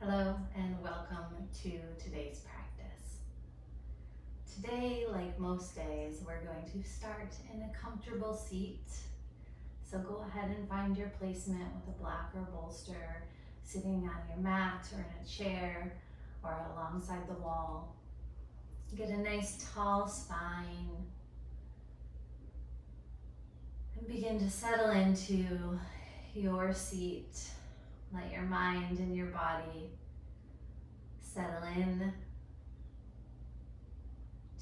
Hello and welcome to today's practice. Today, like most days, we're going to start in a comfortable seat. So go ahead and find your placement with a block or bolster, sitting on your mat or in a chair or alongside the wall. Get a nice tall spine and begin to settle into your seat. Let your mind and your body settle in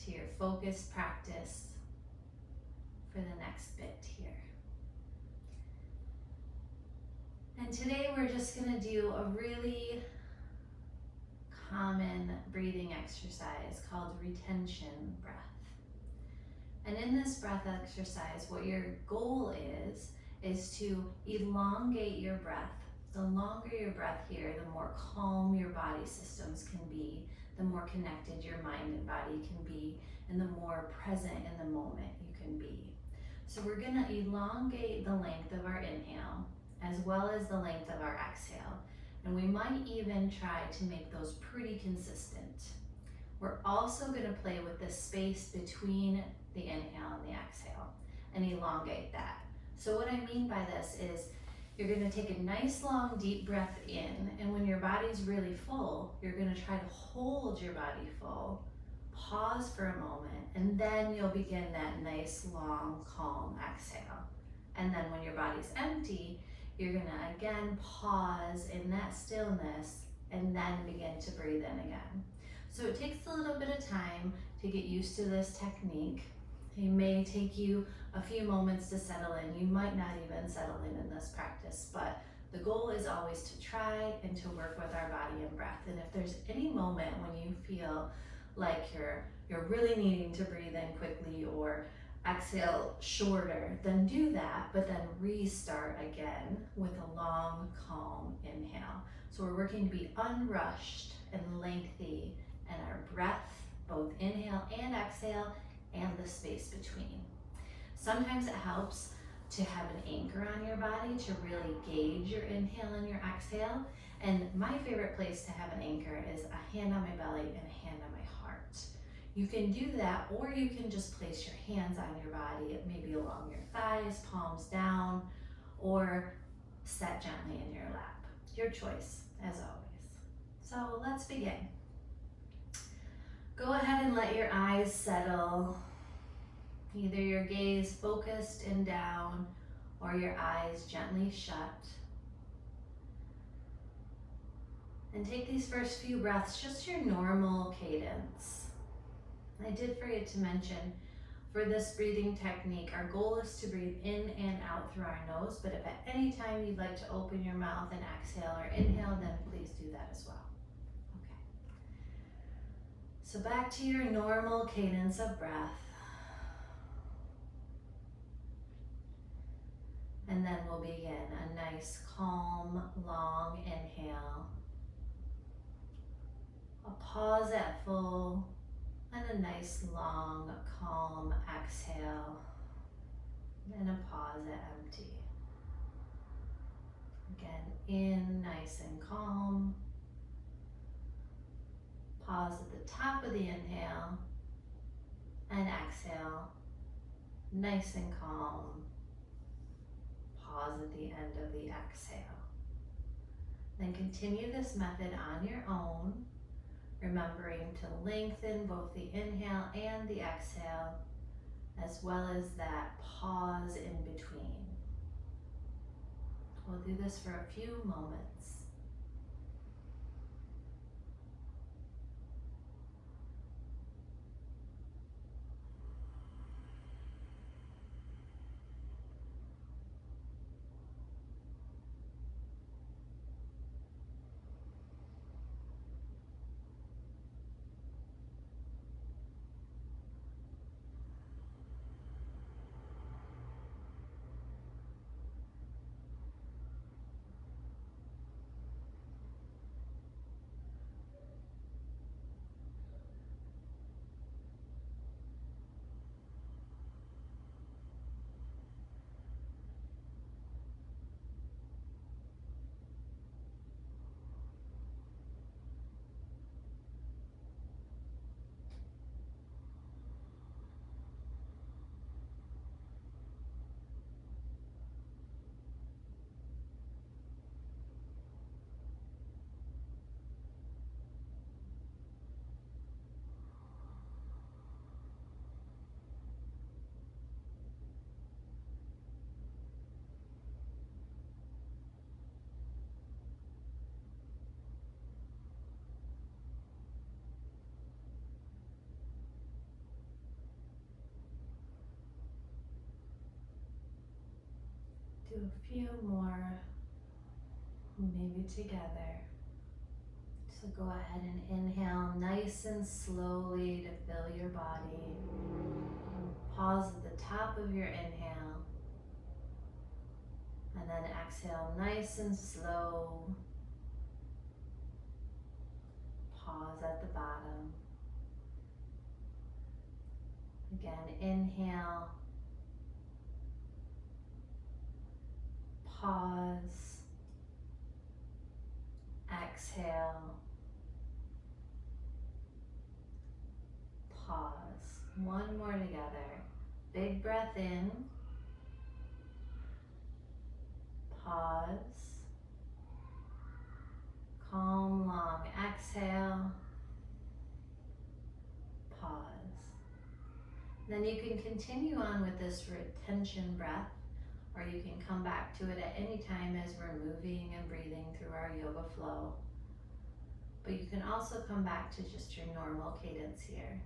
to your focused practice for the next bit here. And today we're just going to do a really common breathing exercise called retention breath. And in this breath exercise, what your goal is to elongate your breath. The longer your breath here, the more calm your body systems can be, the more connected your mind and body can be, and the more present in the moment you can be. So we're gonna elongate the length of our inhale as well as the length of our exhale. And we might even try to make those pretty consistent. We're also gonna play with the space between the inhale and the exhale and elongate that. So what I mean by this is you're gonna take a nice long deep breath in, and when your body's really full, you're gonna try to hold your body full, pause for a moment, and then you'll begin that nice long calm exhale. And then when your body's empty, you're gonna again pause in that stillness and then begin to breathe in again. So it takes a little bit of time to get used to this technique. It may take you a few moments to settle in. You might not even settle in this practice, but the goal is always to try and to work with our body and breath. And if there's any moment when you feel like you're really needing to breathe in quickly or exhale shorter, then do that, but then restart again with a long, calm inhale. So we're working to be unrushed and lengthy, and our breath, both inhale and exhale, and the space between. Sometimes it helps to have an anchor on your body to really gauge your inhale and your exhale. And my favorite place to have an anchor is a hand on my belly and a hand on my heart. You can do that, or you can just place your hands on your body, maybe along your thighs, palms down, or set gently in your lap. Your choice, as always. So let's begin. Go ahead and let your eyes settle. Either your gaze focused and down or your eyes gently shut. And take these first few breaths, just your normal cadence. I did forget to mention, for this breathing technique, our goal is to breathe in and out through our nose, but if at any time you'd like to open your mouth and exhale or inhale, then please do that as well. So back to your normal cadence of breath. And then we'll begin a nice, calm, long inhale. A pause at full, and a nice, long, calm exhale. And a pause at empty. Again, in nice and calm. Pause at the top of the inhale, and exhale, nice and calm. Pause at the end of the exhale. Then continue this method on your own, remembering to lengthen both the inhale and the exhale, as well as that pause in between. We'll do this for a few moments. Do a few more, maybe together. So go ahead and inhale nice and slowly to fill your body. Pause at the top of your inhale. And then exhale nice and slow. Pause at the bottom. Again, inhale. Pause. Exhale. Pause. One more together. Big breath in. Pause. Calm, long exhale. Pause. Then you can continue on with this retention breath, or you can come back to it at any time as we're moving and breathing through our yoga flow. But you can also come back to just your normal cadence here.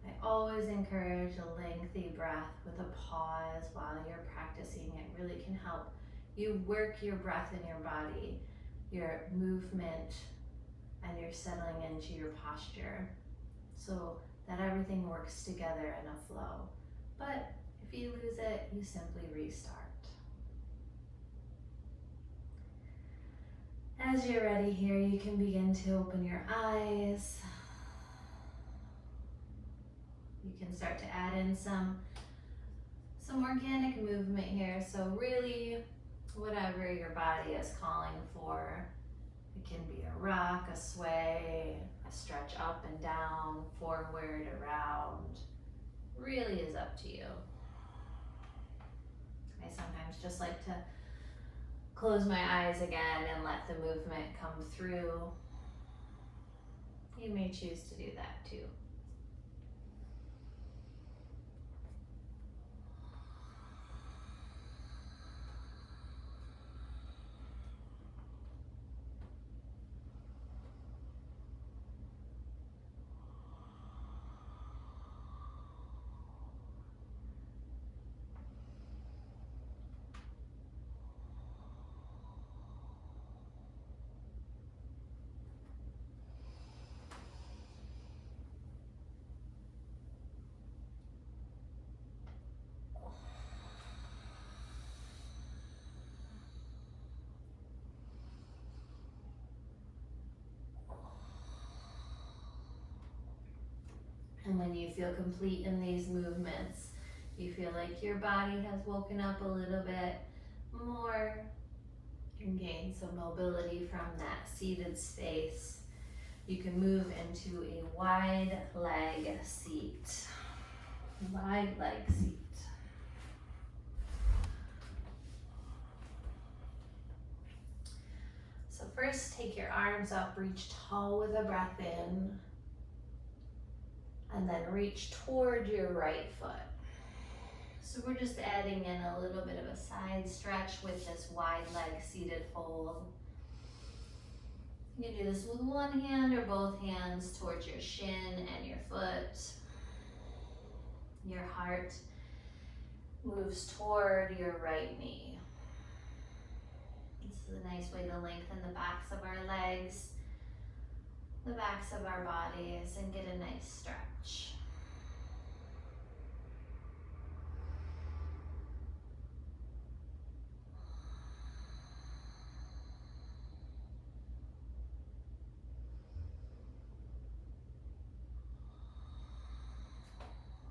I always encourage a lengthy breath with a pause while you're practicing. It really can help you work your breath in your body, your movement, and you're settling into your posture so that everything works together in a flow. But if you lose it, you simply restart. As you're ready here, you can begin to open your eyes. You can start to add in some organic movement here. So really, whatever your body is calling for. It can be a rock, a sway, a stretch up and down, forward, around. Really is up to you. I sometimes just like to close my eyes again and let the movement come through. You may choose to do that too. And when you feel complete in these movements, you feel like your body has woken up a little bit more and gained some mobility from that seated space. You can move into a wide leg seat. Wide leg seat. So first, take your arms up, reach tall with a breath in. And then reach toward your right foot. So we're just adding in a little bit of a side stretch with this wide leg seated fold. You can do this with one hand or both hands towards your shin and your foot. Your heart moves toward your right knee. This is a nice way to lengthen the backs of our legs, the backs of our bodies, and get a nice stretch.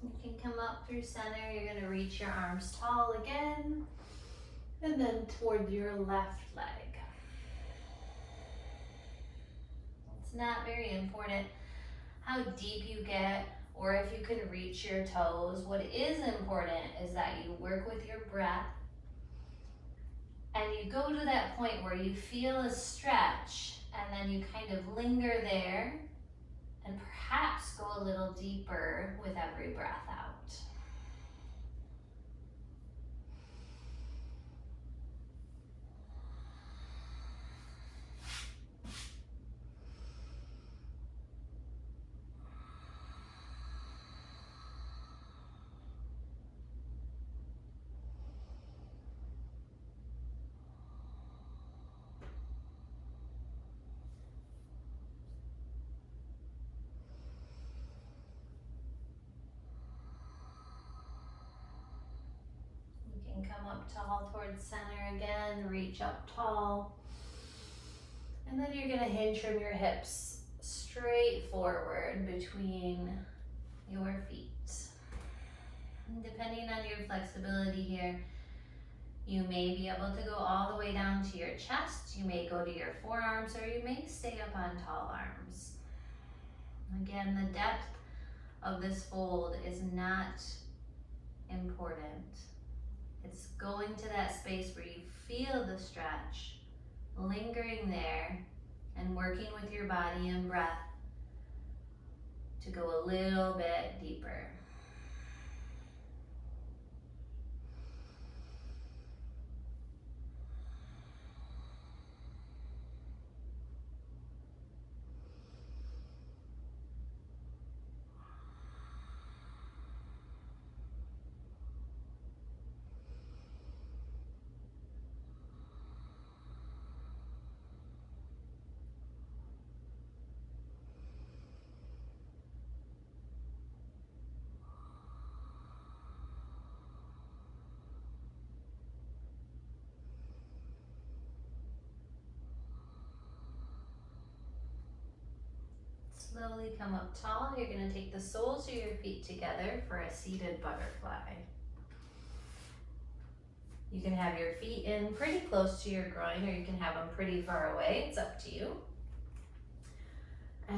You can come up through center. You're going to reach your arms tall again, and then toward your left leg. It's not very important how deep you get or if you can reach your toes. What is important is that you work with your breath and you go to that point where you feel a stretch, and then you kind of linger there and perhaps go a little deeper with every breath out. can come up tall towards center again, reach up tall. And then you're gonna hinge from your hips straight forward between your feet. And depending on your flexibility here, you may be able to go all the way down to your chest, you may go to your forearms, or you may stay up on tall arms. Again, the depth of this fold is not important. It's going to that space where you feel the stretch, lingering there, and working with your body and breath to go a little bit deeper. Slowly come up tall. You're going to take the soles of your feet together for a seated butterfly. You can have your feet in pretty close to your groin, or you can have them pretty far away. It's up to you.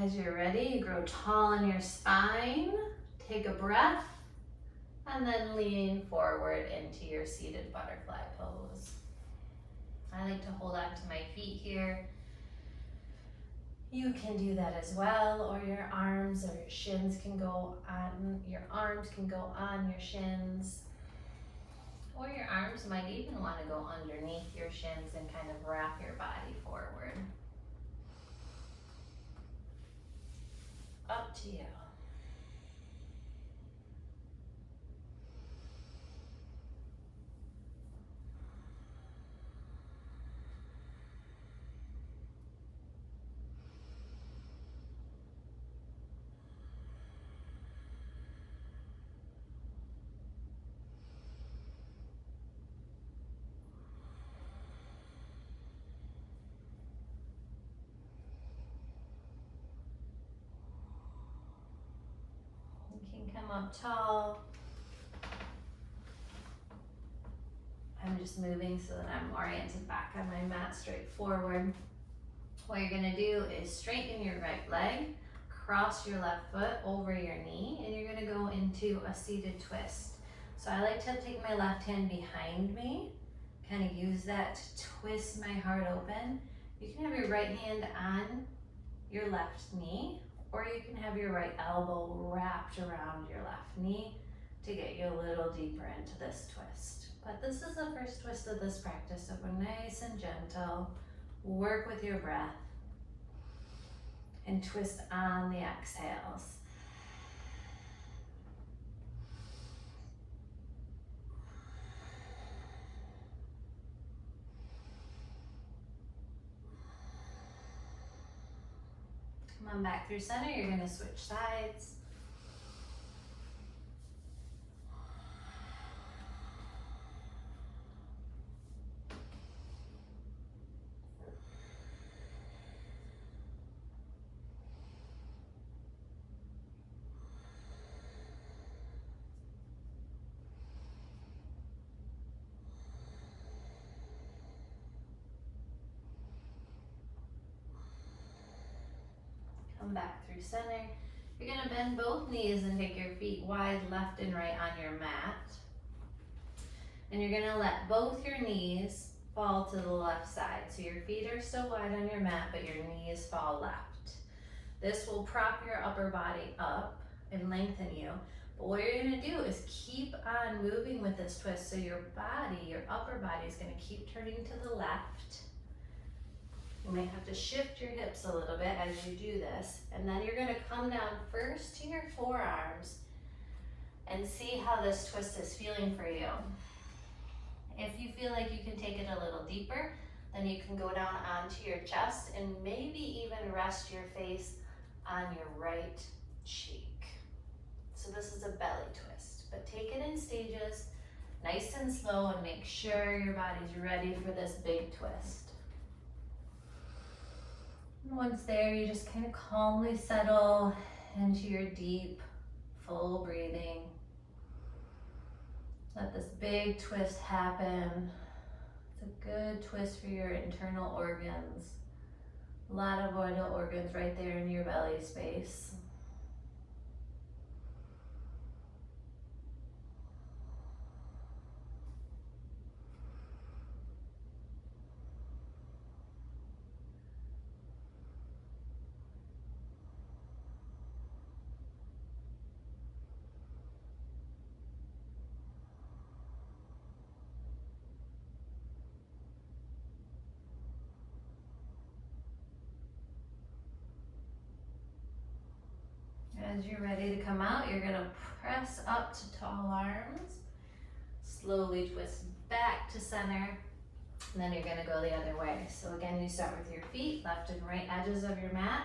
As you're ready, you grow tall in your spine. Take a breath, and then lean forward into your seated butterfly pose. I like to hold on to my feet here. You can do that as well, or your arms or your shins can go on, your arms can go on your shins, or your arms might even want to go underneath your shins and kind of wrap your body forward. Up to you. Come up tall. I'm just moving so that I'm oriented back on my mat straight forward. What you're gonna do is straighten your right leg, cross your left foot over your knee, and you're gonna go into a seated twist. So I like to take my left hand behind me, kind of use that to twist my heart open. You can have your right hand on your left knee, or you can have your right elbow wrapped around your left knee to get you a little deeper into this twist. But this is the first twist of this practice, so go nice and gentle, work with your breath, and twist on the exhales. Come on back through center, you're gonna switch sides. Come back through center. You're gonna bend both knees and take your feet wide left and right on your mat. And you're gonna let both your knees fall to the left side. So your feet are still wide on your mat, but your knees fall left. This will prop your upper body up and lengthen you. But what you're gonna do is keep on moving with this twist. So your body, your upper body is gonna keep turning to the left. You might have to shift your hips a little bit as you do this. And then you're gonna come down first to your forearms and see how this twist is feeling for you. If you feel like you can take it a little deeper, then you can go down onto your chest and maybe even rest your face on your right cheek. So this is a belly twist, but take it in stages nice and slow, and make sure your body's ready for this big twist. And once there, you just kind of calmly settle into your deep, full breathing. Let this big twist happen. It's a good twist for your internal organs. A lot of vital organs right there in your belly space. As you're ready to come out, you're gonna press up to tall arms. Slowly twist back to center, and then you're gonna go the other way. So again, you start with your feet, left and right edges of your mat.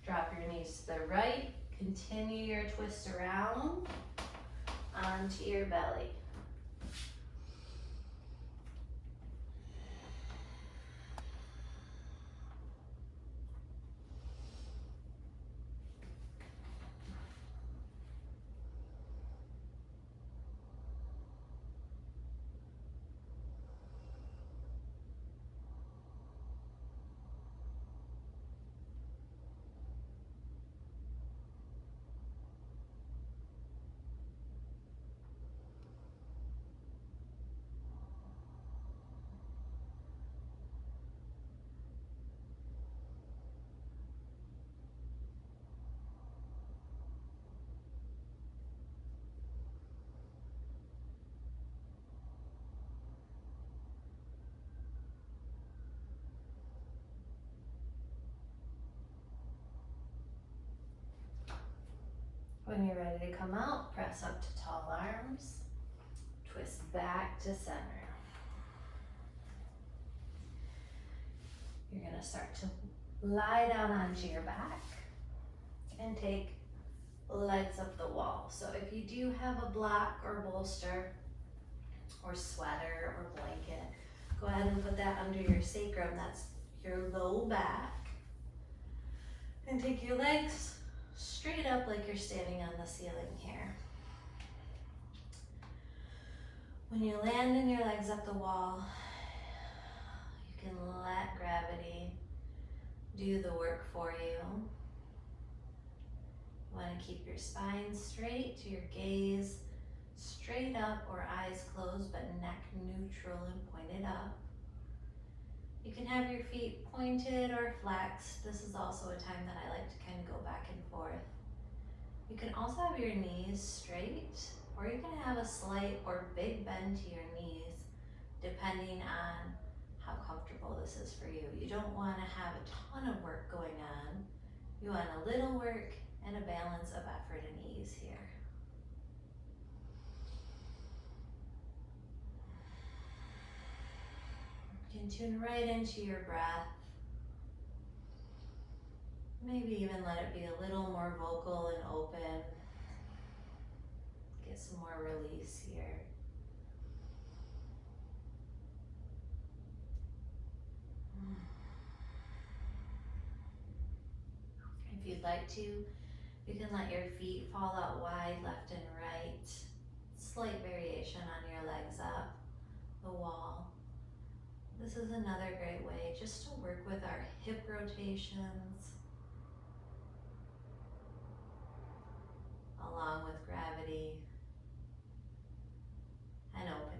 Drop your knees to the right. Continue your twist around onto your belly. When you're ready to come out, press up to tall arms, twist back to center. You're gonna start to lie down onto your back and take legs up the wall. So if you do have a block or bolster or sweater or blanket, go ahead and put that under your sacrum. That's your low back. And take your legs straight up like you're standing on the ceiling here. When you land and your legs up the wall, you can let gravity do the work for you. You want to keep your spine straight, your gaze straight up or eyes closed but neck neutral and pointed up. You can have your feet pointed or flexed. This is also a time that I like to kind of go back and forth. You can also have your knees straight, or you can have a slight or big bend to your knees, depending on how comfortable this is for you. You don't want to have a ton of work going on. You want a little work and a balance of effort and ease here. You can tune right into your breath. Maybe even let it be a little more vocal and open. Get some more release here. If you'd like to, you can let your feet fall out wide, left and right. Slight variation on your legs up the wall. This is another great way just to work with our hip rotations, along with gravity and opening.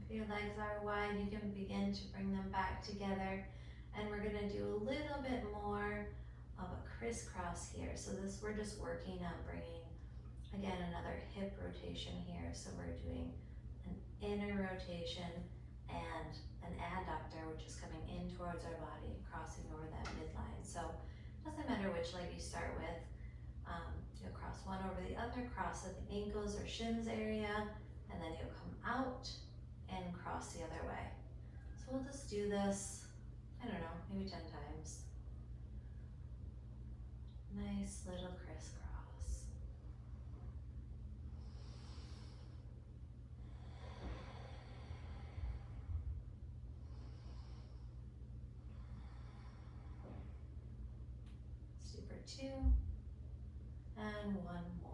If your legs are wide, you can begin to bring them back together, and we're going to do a little bit more of a crisscross here. So this, we're just working on bringing, again, another hip rotation here. So we're doing an inner rotation and an adductor, which is coming in towards our body, crossing over that midline. So it doesn't matter which leg you start with. You'll cross one over the other, cross at the ankles or shins area, and then you'll come out and we'll just do this, I don't know, maybe 10 times. Nice little crisscross. Let's do for 2 and 1 more.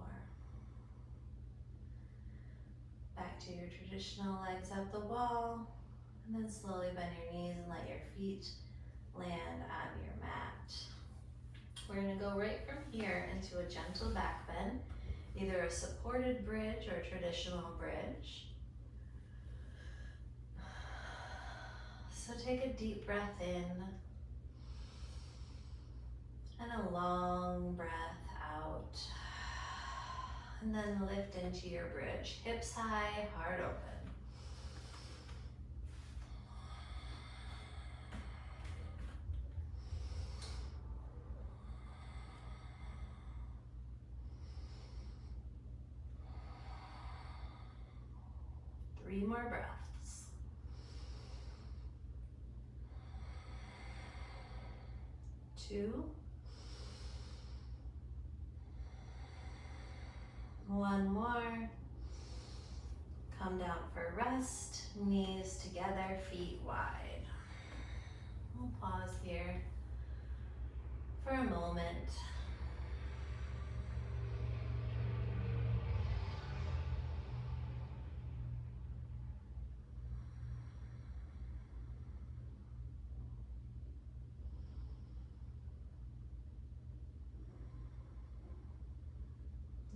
Back to your traditional legs up the wall, and then slowly bend your knees and let your feet land on your mat. We're gonna go right from here into a gentle back bend, either a supported bridge or a traditional bridge. So take a deep breath in and a long breath out. And then lift into your bridge. Hips high, heart open. Three more breaths. 2. 1 more. Come down for rest, knees together, feet wide. We'll pause here for a moment.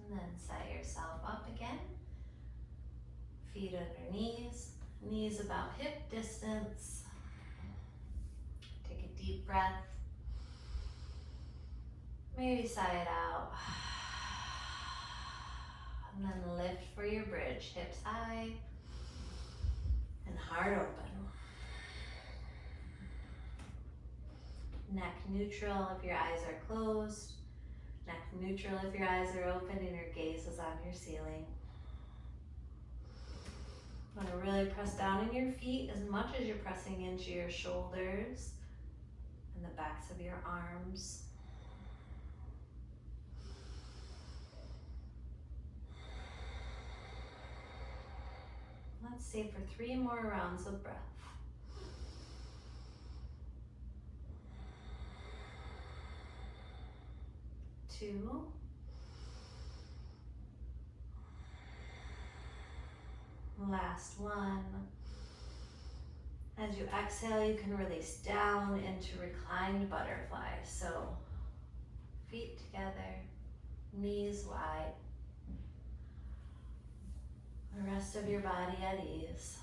And then set yourself up again. Feet under knees about hip distance. Take a deep breath. Maybe sigh it out. And then lift for your bridge, hips high and heart open. Neck neutral if your eyes are closed. Neck neutral if your eyes are open and your gaze is on your ceiling. You want to really press down in your feet as much as you're pressing into your shoulders and the backs of your arms. Let's stay for 3 more rounds of breath. 2. 'Last one. As you exhale, you can release down into reclined butterfly. So feet together, knees wide. The rest of your body at ease.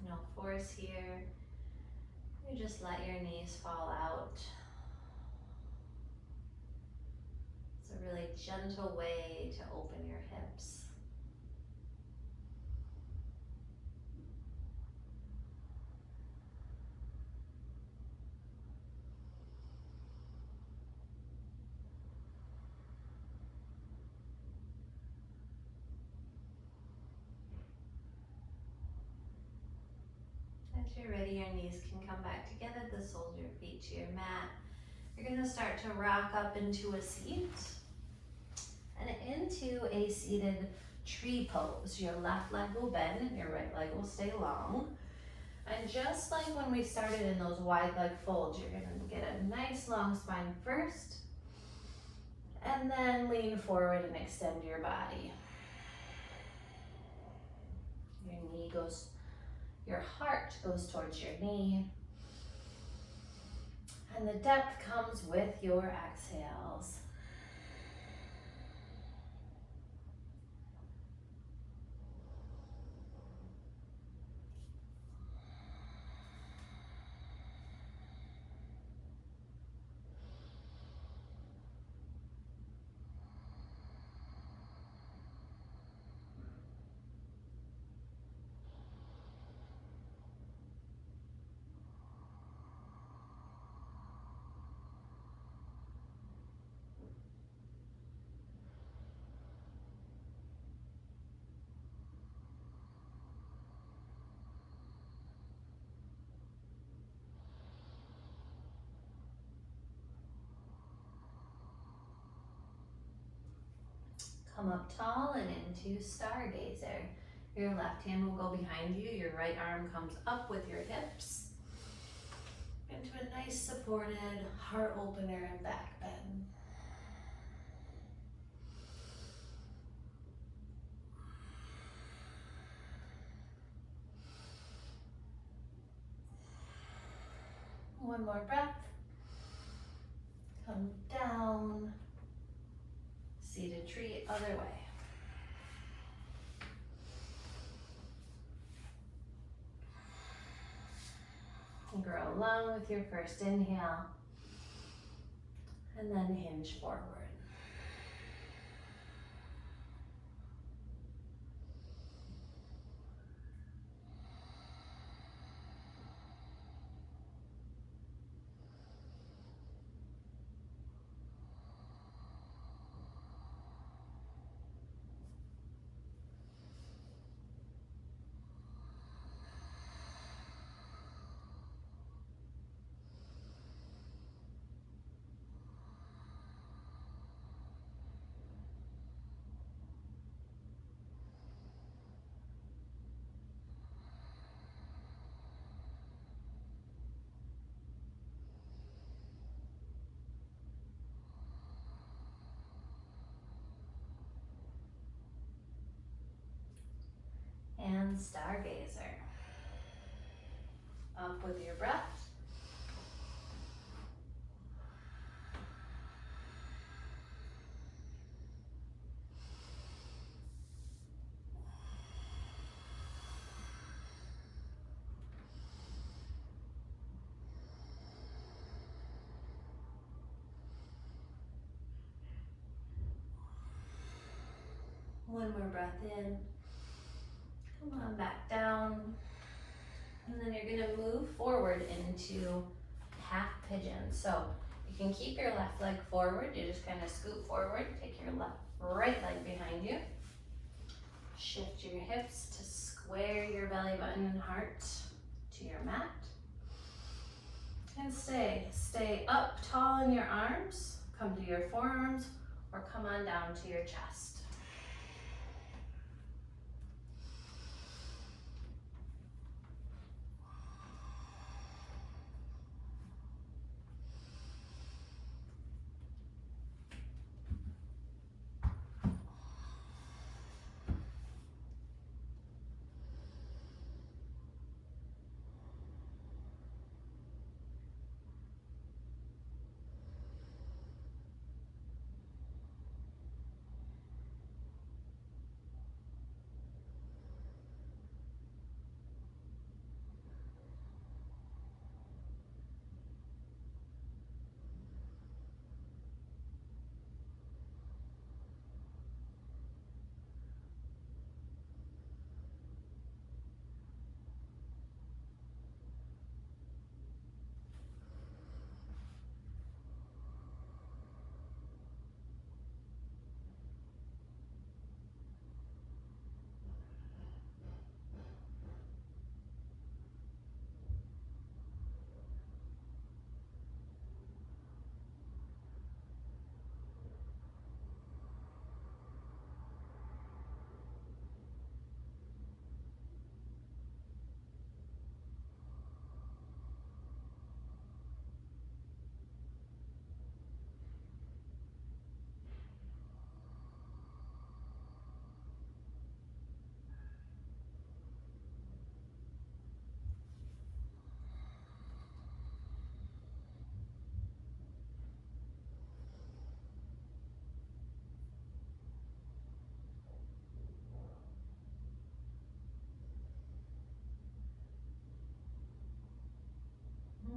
No force here. You just let your knees fall out. It's a really gentle way to open your hips. As you're ready, your knees can come back together, the soles of your feet to your mat. You're gonna start to rock up into a seat and into a seated tree pose. Your left leg will bend and your right leg will stay long. And just like when we started in those wide leg folds, you're gonna get a nice long spine first, and then lean forward and extend your body. Your heart goes towards your knee, and the depth comes with your exhales. Come up tall and into stargazer. Your left hand will go behind you. Your right arm comes up with your hips into a nice supported heart opener and back bend. One more breath. Come down. Seated tree, other way. And grow long with your first inhale. And then hinge forward. And stargazer. Up with your breath. One more breath in. Come on back down. And then you're gonna move forward into half pigeon. So you can keep your left leg forward. You just kind of scoot forward. Take your right leg behind you. Shift your hips to square your belly button and heart to your mat. And stay up tall in your arms. Come to your forearms or come on down to your chest.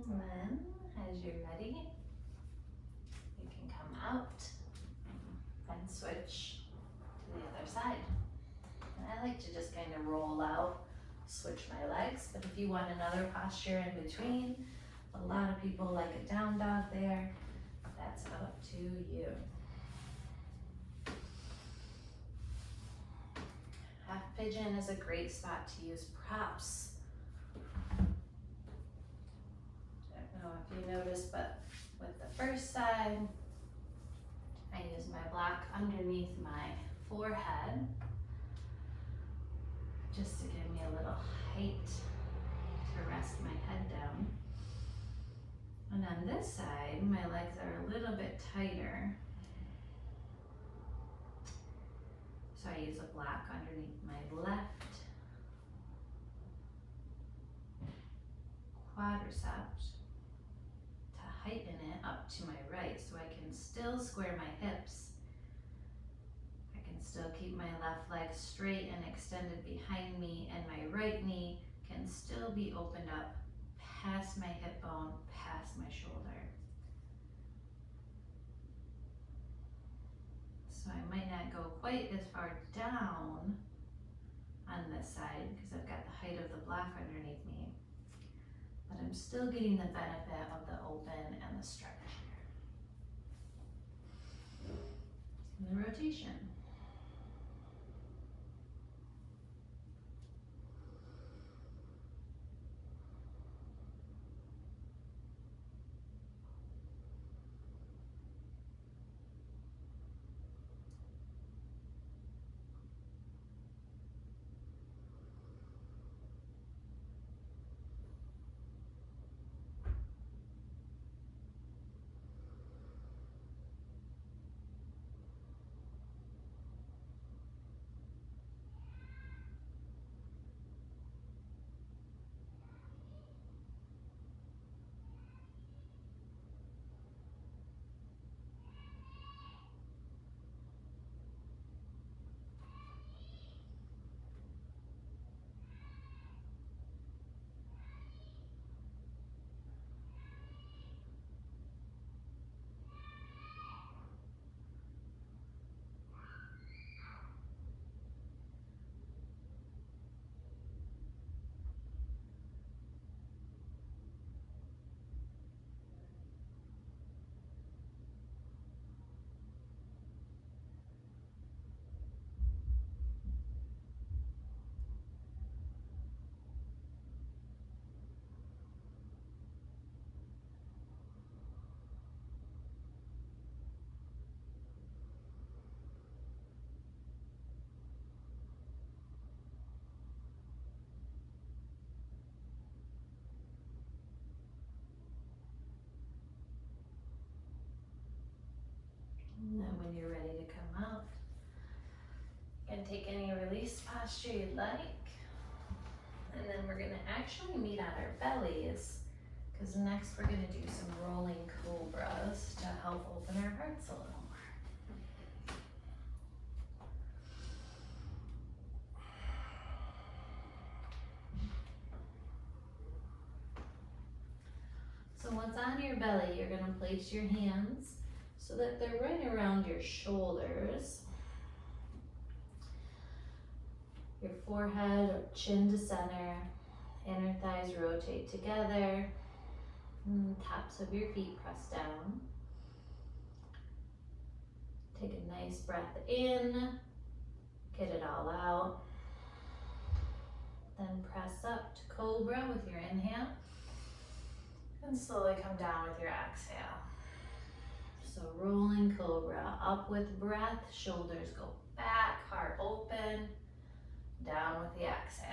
And then, as you're ready, you can come out and switch to the other side. And I like to just kind of roll out, switch my legs, but if you want another posture in between, a lot of people like a down dog there, that's up to you. Half pigeon is a great spot to use props. Don't know if you noticed, but with the first side, I use my block underneath my forehead, just to give me a little height to rest my head down. And on this side, my legs are a little bit tighter. So I use a block underneath my left quadricep to heighten it up to my right so I can still square my hips. I can still keep my left leg straight and extended behind me, and my right knee can still be opened up past my hip bone, past my shoulder. So I might not go quite as far down on this side because I've got the height of the block underneath me, but I'm still getting the benefit of the open and the stretch here. And the rotation. And then when you're ready to come out, you can take any release posture you'd like. And then we're gonna actually meet on our bellies, because next we're gonna do some rolling cobras to help open our hearts a little more. So once on your belly, you're gonna place your hands so that they're right around your shoulders. Your forehead or chin to center, inner thighs rotate together, and tops of your feet press down. Take a nice breath in, get it all out. Then press up to cobra with your inhale, and slowly come down with your exhale. So rolling cobra, up with breath, shoulders go back, heart open, down with the exhale.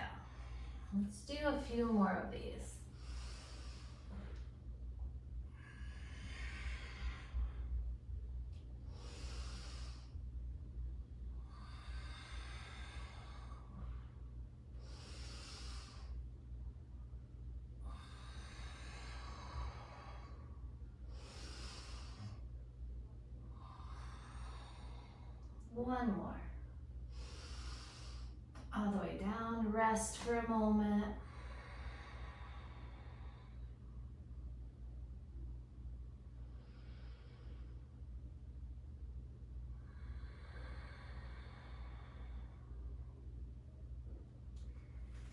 Let's do a few more of these. One more. All the way down, rest for a moment.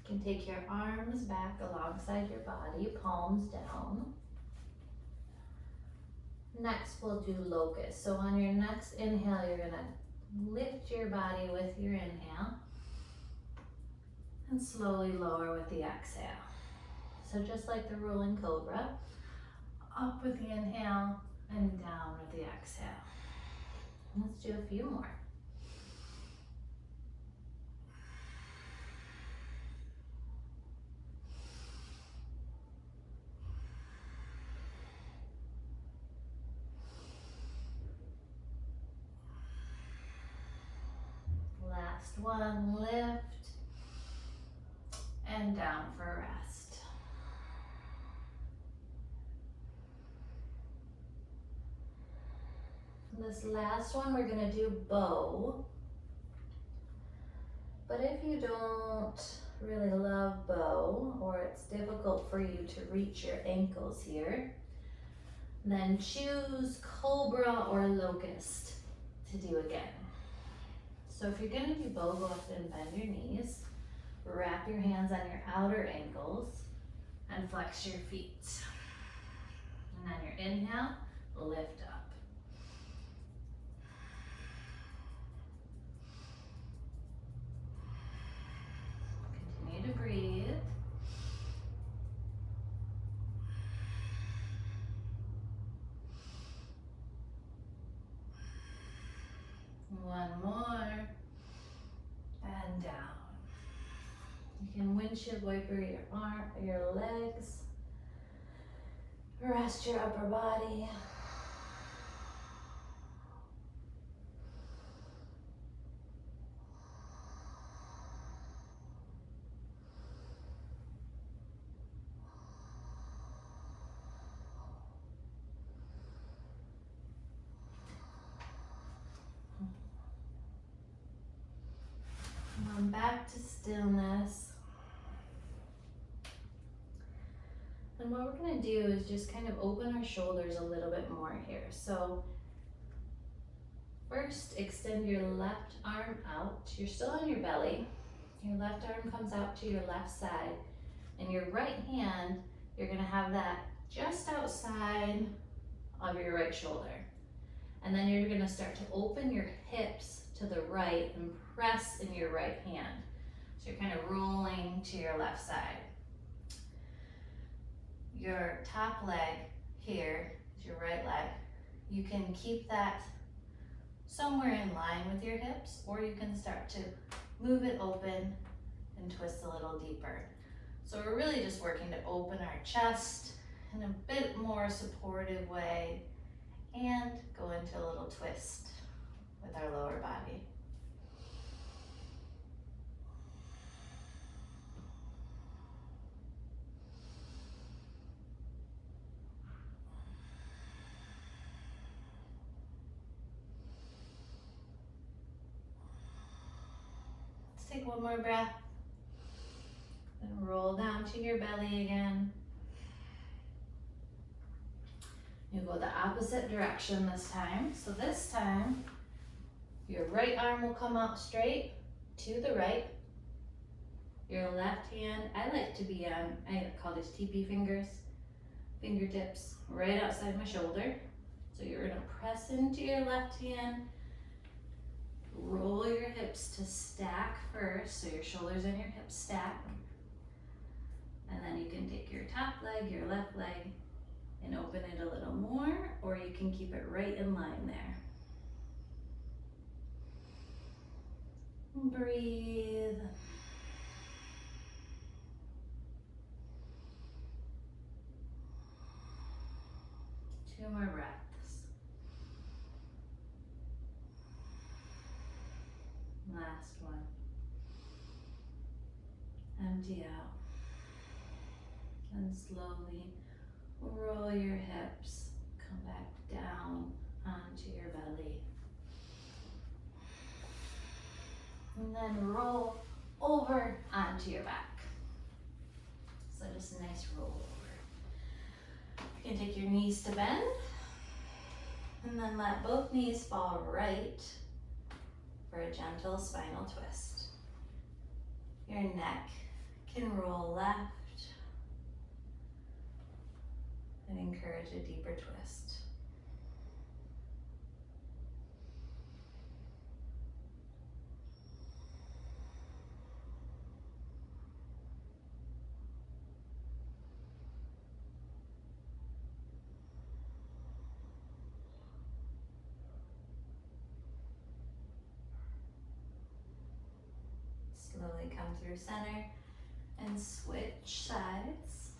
You can take your arms back alongside your body, palms down. Next we'll do locust. So on your next inhale, you're gonna lift your body with your inhale and slowly lower with the exhale. So just like the rolling cobra, up with the inhale and down with the exhale. Let's do a few more. one, lift and down for rest. This last one, we're gonna do bow. But if you don't really love bow, or it's difficult for you to reach your ankles here, then choose cobra or locust to do again. So if you're gonna do bow, go up and bend your knees, wrap your hands on your outer ankles, and flex your feet. And on your inhale, lift up. Continue to breathe. One more, and down. You can windshield wiper your legs. Rest your upper body. Back to stillness. And what we're going to do is just kind of open our shoulders a little bit more here. So first, extend your left arm out. You're still on your belly. Your left arm comes out to your left side. And your right hand, you're going to have that just outside of your right shoulder. And then you're going to start to open your hips to the right and press in your right hand. So you're kind of rolling to your left side. Your top leg here is your right leg. You can keep that somewhere in line with your hips, or you can start to move it open and twist a little deeper. So we're really just working to open our chest in a bit more supportive way and go into a little twist with our lower body. Let's take one more breath. Then roll down to your belly again. You go the opposite direction this time. So this time, your right arm will come out straight to the right. Your left hand, I like to be on, I call these TP fingers, fingertips right outside my shoulder. So you're gonna press into your left hand, roll your hips to stack first, so your shoulders and your hips stack. And then you can take your top leg, your left leg, and open it a little more, or you can keep it right in line there. Breathe. Two more breaths. Last one. Empty out. And slowly roll your hips, come back down onto your belly. And then roll over onto your back. So just a nice roll over. You can take your knees to bend, and then let both knees fall right for a gentle spinal twist. Your neck can roll left and encourage a deeper twist. Slowly come through center and switch sides.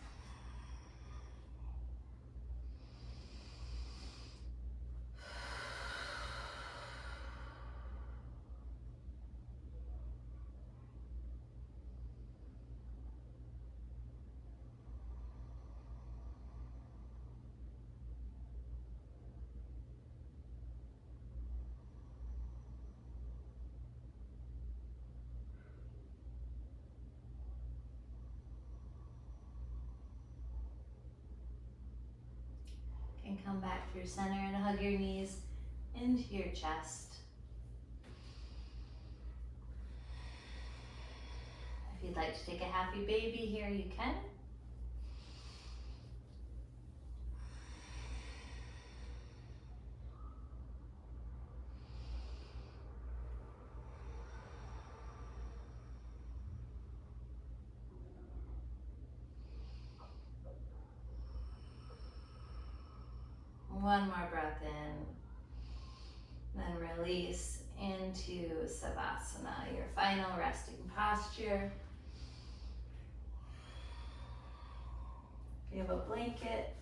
And come back through center and hug your knees into your chest. If you'd like to take a happy baby here, you can. One more breath in, then release into Savasana, your final resting posture. If you have a blanket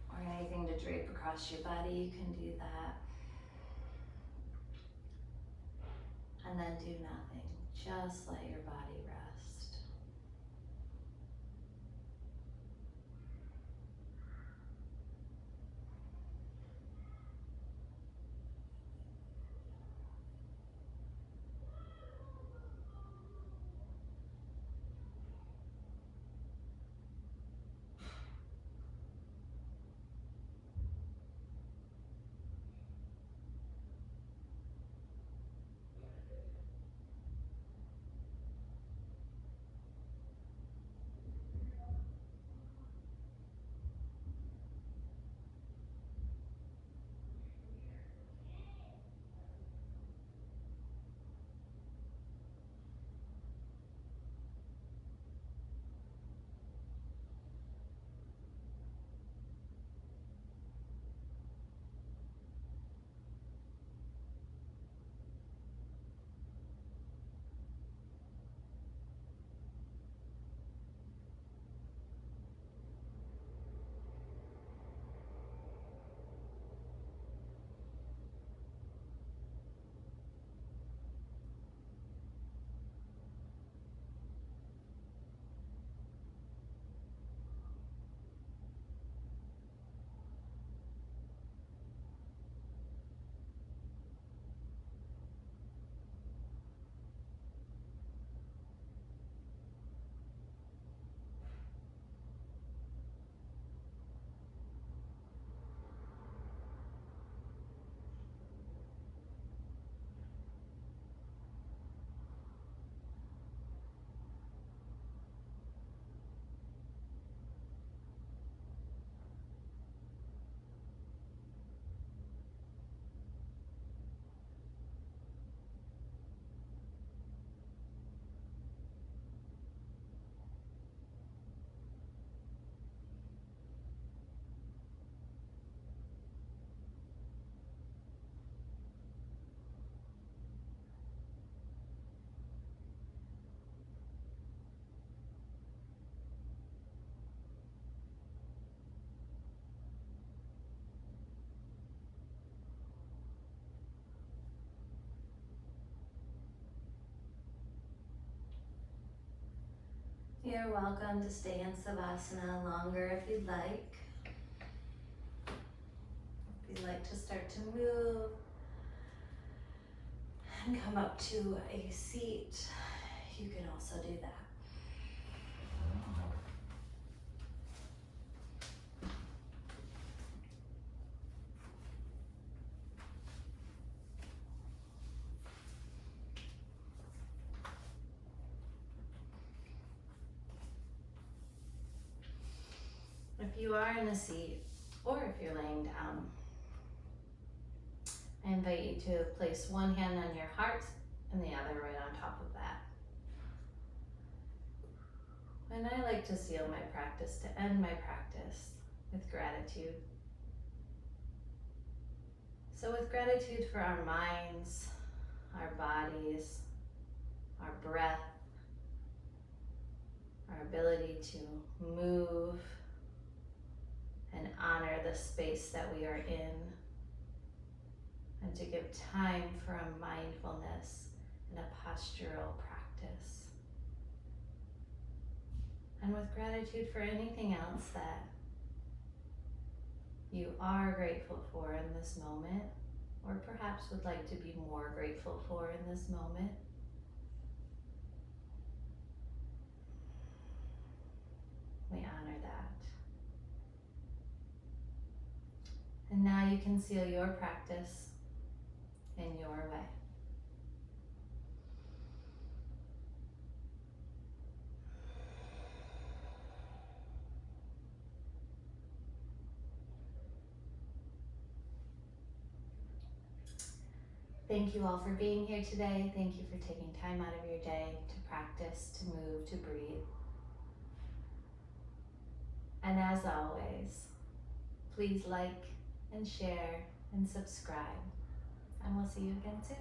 or anything to drape across your body, you can do that. And then do nothing, just let your body rest. You're welcome to stay in Savasana longer if you'd like. If you'd like to start to move and come up to a seat, you can also do that. If you are in a seat, or if you're laying down, I invite you to place one hand on your heart and the other right on top of that. And I like to seal my practice, to end my practice with gratitude. So with gratitude for our minds, our bodies, our breath, our ability to move and honor the space that we are in, and to give time for a mindfulness and a postural practice. And with gratitude for anything else that you are grateful for in this moment, or perhaps would like to be more grateful for in this moment, we honor that. you can seal your practice in your way. Thank you all for being here today. Thank you for taking time out of your day to practice, to move, to breathe. And as always, please like and share and subscribe. And we'll see you again soon.